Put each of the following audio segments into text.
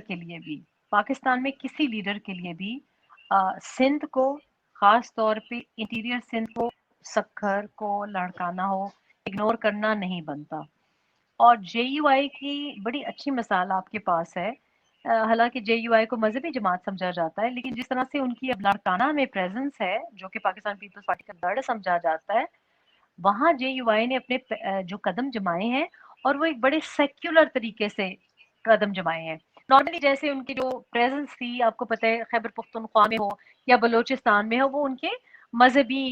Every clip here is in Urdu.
کے لیے بھی، پاکستان میں کسی لیڈر کے لیے بھی سندھ کو، خاص طور پہ انٹیریئر سندھ کو، سکھر کو، لاڑکانہ ہو، اگنور کرنا نہیں بنتا. اور جے یو آئی کی بڑی اچھی مثال آپ کے پاس ہے. حالانکہ جے یو آئی کو مذہبی جماعت سمجھا جاتا ہے، لیکن جس طرح سے ان کی اب لاڑکانہ میں پریزنس ہے جو کہ پاکستان پیپلز پارٹی کا گڑھ سمجھا جاتا ہے، وہاں جے یو آئی نے اپنے جو قدم جمائے ہیں، اور وہ ایک بڑے سیکولر طریقے سے قدم جمائے ہیں. نارملی جیسے ان کی جو پریزنس تھی، آپ کو پتہ ہے خیبر پختونخوا میں ہو یا بلوچستان میں ہو، وہ ان کے مذہبی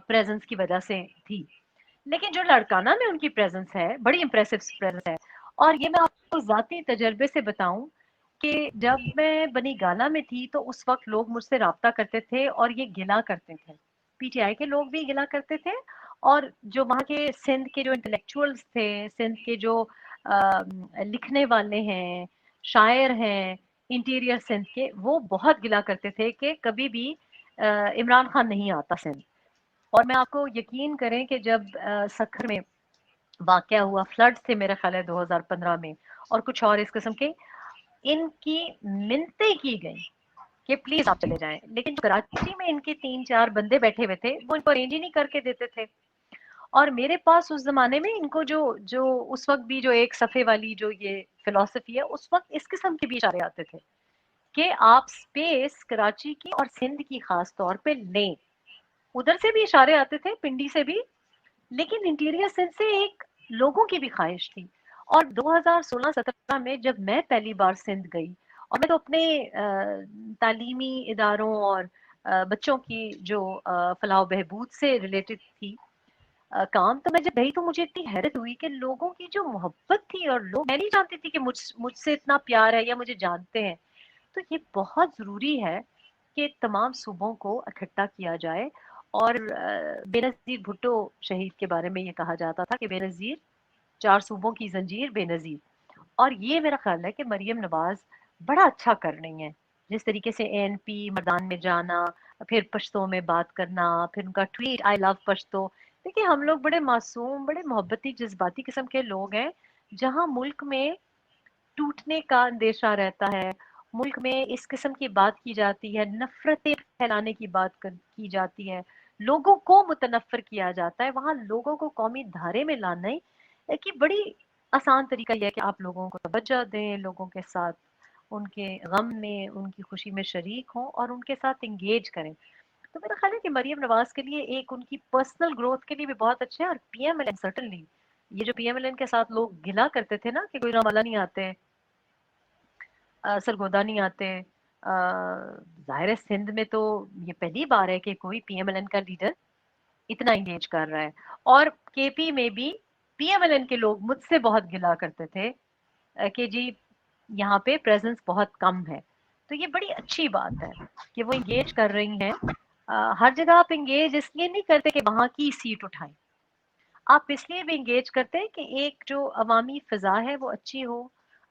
پریزنس کی وجہ سے تھی. لیکن جو لاڑکانہ میں ان کی پریزنس ہے، بڑی امپریسو پریزنس ہے. اور یہ میں آپ کو ذاتی تجربے سے بتاؤں کہ جب میں بنی گالا میں تھی تو اس وقت لوگ مجھ سے رابطہ کرتے تھے اور یہ گلا کرتے تھے، پی ٹی آئی کے لوگ بھی گلا کرتے تھے، اور جو وہاں کے سندھ کے جو انٹلیکچوئلز تھے، سندھ کے جو لکھنے والے ہیں، شاعر ہیں انٹیریئر سندھ کے، وہ بہت گلا کرتے تھے کہ کبھی بھی عمران خان نہیں آتا سندھ. اور میں آپ کو یقین کریں کہ جب سکھر میں واقعہ ہوا، فلڈ تھے میرے خیال ہے 2015 میں، اور کچھ اور اس قسم کے، ان کی منتیں کی گئی کہ پلیز آپ چلے جائیں. لیکن کراچی میں ان کے 3-4 بندے بیٹھے ہوئے تھے، وہ ان کو ارینج ہی نہیں کر کے دیتے تھے. اور میرے پاس اس زمانے میں ان کو جو اس وقت بھی جو ایک صفحے والی جو یہ فلسفی ہے، اس وقت اس قسم کے بھی اشارے آتے تھے کہ آپ سپیس کراچی کی اور سندھ کی خاص طور پہ لیں. ادھر سے بھی اشارے آتے تھے، پنڈی سے بھی، لیکن انٹیریئر سندھ سے ایک لوگوں کی بھی خواہش تھی. اور 2016-17 میں جب میں پہلی بار سندھ گئی، اور میں تو اپنے تعلیمی اداروں اور بچوں کی جو فلاح و بہبود سے ریلیٹڈ تھی کام، تو میں جب گئی تو مجھے اتنی حیرت ہوئی کہ لوگوں کی جو محبت تھی، اور لوگ، میں نہیں جانتی تھی کہ مجھ سے اتنا پیار ہے یا مجھے جانتے ہیں. تو یہ بہت ضروری ہے کہ تمام صوبوں کو اکٹھا کیا جائے. اور بے نظیر بھٹو شہید کے بارے میں یہ کہا جاتا تھا کہ بے نظیر 4 صوبوں کی زنجیر بے نظیر. اور یہ میرا خیال ہے کہ مریم نواز بڑا اچھا کر رہی ہیں، جس طریقے سے این پی مردان میں جانا، پھر پشتو میں بات کرنا، پھر ان کا ٹویٹ آئی لو پشتو. دیکھیے ہم لوگ بڑے معصوم، بڑے محبتی جذباتی قسم کے لوگ ہیں. جہاں ملک میں ٹوٹنے کا اندیشہ رہتا ہے، ملک میں اس قسم کی بات کی جاتی ہے، نفرتیں پھیلانے کی بات کی جاتی ہے، لوگوں کو متنفر کیا جاتا ہے، وہاں لوگوں کو قومی دھارے میں لانا ہی کہ بڑی آسان طریقہ یہ ہے کہ آپ لوگوں کو توجہ دیں، لوگوں کے ساتھ ان کے غم میں، ان کی خوشی میں شریک ہوں اور ان کے ساتھ انگیج کریں. تو میرا خیال ہے کہ مریم نواز کے لیے ایک ان کی پرسنل گروتھ کے لیے بھی بہت اچھا ہے. اور P M L N certainly, یہ جو پی ایم ایل این کے ساتھ لوگ گلا کرتے تھے نا کہ کوئی رامالہ نہیں آتے، سرگودا نہیں آتے، ظاہر ہے سندھ میں تو یہ پہلی بار ہے کہ کوئی پی ایم ایل این کا لیڈر اتنا انگیج کر رہا ہے. اور کے پی میں بھی پی ایم ایل این کے لوگ مجھ سے بہت گلا کرتے تھے کہ جی یہاں پہ پریزنس بہت کم ہے. تو یہ بڑی اچھی بات ہے کہ وہ انگیج کر رہی ہیں. ہر جگہ آپ انگیج اس لیے نہیں کرتے کہ وہاں کی سیٹ اٹھائیں، آپ اس لیے بھی انگیج کرتے ہیں کہ ایک جو عوامی فضا ہے وہ اچھی ہو،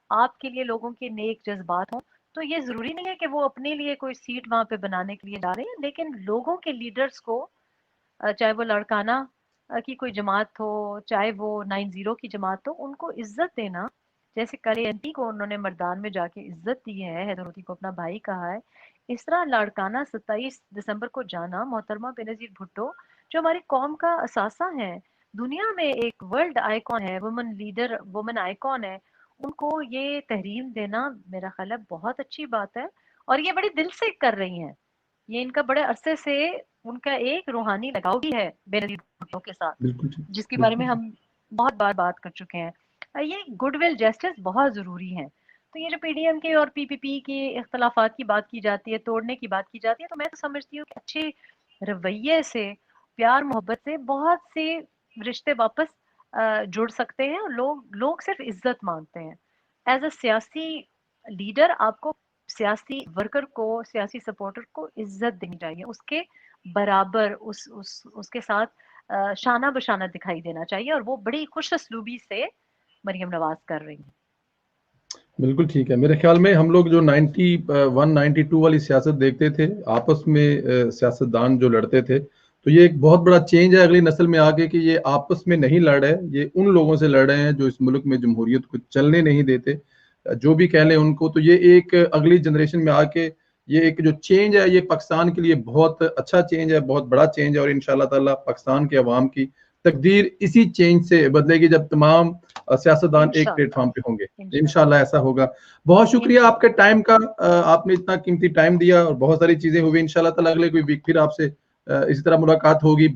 آپ کے لیے لوگوں کے نیک جذبات ہوں. تو یہ ضروری نہیں ہے کہ وہ اپنے لیے کوئی سیٹ وہاں پہ بنانے کے لیے جا رہے ہیں، لیکن لوگوں کے لیڈرز کو، چاہے وہ لڑکانہ کی کوئی جماعت ہو، چاہے وہ 90 کی جماعت ہو، ان کو عزت دینا. جیسے کل این پی کو انہوں نے مردان میں جا کے عزت دی ہے، حیدر الدین کو اپنا بھائی کہا ہے، اس طرح لاڑکانہ 27 دسمبر کو جانا محترمہ بے نظیر بھٹو جو ہماری قوم کا اثاثہ ہیں، دنیا میں ایک ورلڈ آئیکن ہے، وومن لیڈر، وومن آئیکن ہے، ان کو یہ تحریم دینا میرا خیال ہے بہت اچھی بات ہے. اور یہ بڑی دل سے کر رہی ہیں، یہ ان کا بڑے عرصے سے ان کا ایک روحانی لگاؤ بھی ہے بے نظیر بھٹو کے ساتھ، بالکل ٹھیک، جس کے بارے بالکل میں ٹھیک. ہم بہت بار بات کر چکے ہیں. یہ گڈ ول جسٹس بہت ضروری ہیں. تو یہ جو پی ڈی ایم کے اور پی پی پی کی اختلافات کی بات کی جاتی ہے، توڑنے کی بات کی جاتی ہے، تو میں تو سمجھتی ہوں کہ اچھے رویے سے، پیار محبت سے بہت سے رشتے واپس جڑ سکتے ہیں. اور لوگ صرف عزت مانگتے ہیں. ایز اے سیاسی لیڈر آپ کو سیاسی ورکر کو، سیاسی سپورٹر کو عزت دینی چاہیے، اس کے برابر اس کے ساتھ شانہ بشانہ دکھائی دینا چاہیے. اور وہ بڑی خوش اسلوبی سے مریم نواز کر رہی ہیں. بالکل ٹھیک ہے. میرے خیال میں ہم لوگ جو 91 92 والی سیاست دیکھتے تھے، آپس میں سیاستدان جو لڑتے تھے، تو یہ ایک بہت بڑا چینج ہے اگلی نسل میں آگے کہ یہ آپس میں نہیں لڑ رہے، یہ ان لوگوں سے لڑ رہے ہیں جو اس ملک میں جمہوریت کو چلنے نہیں دیتے. جو بھی کہہ لیں ان کو, تو یہ ایک اگلی جنریشن میں آ کے یہ ایک جو چینج ہے یہ پاکستان کے لیے بہت اچھا چینج ہے, بہت بڑا چینج ہے, اور انشاءاللہ تعالیٰ پاکستان کے عوام کی تقدیر اسی چینج سے بدلے گی جب تمام سیاستدان ایک پلیٹ فارم پہ ہوں گے. انشاءاللہ ایسا ہوگا. بہت شکریہ آپ کے ٹائم کا, آپ نے اتنا قیمتی ٹائم دیا اور بہت ساری چیزیں ہوئی. انشاءاللہ تعالیٰ اگلے کوئی ویک پھر آپ سے اسی طرح ملاقات ہوگی.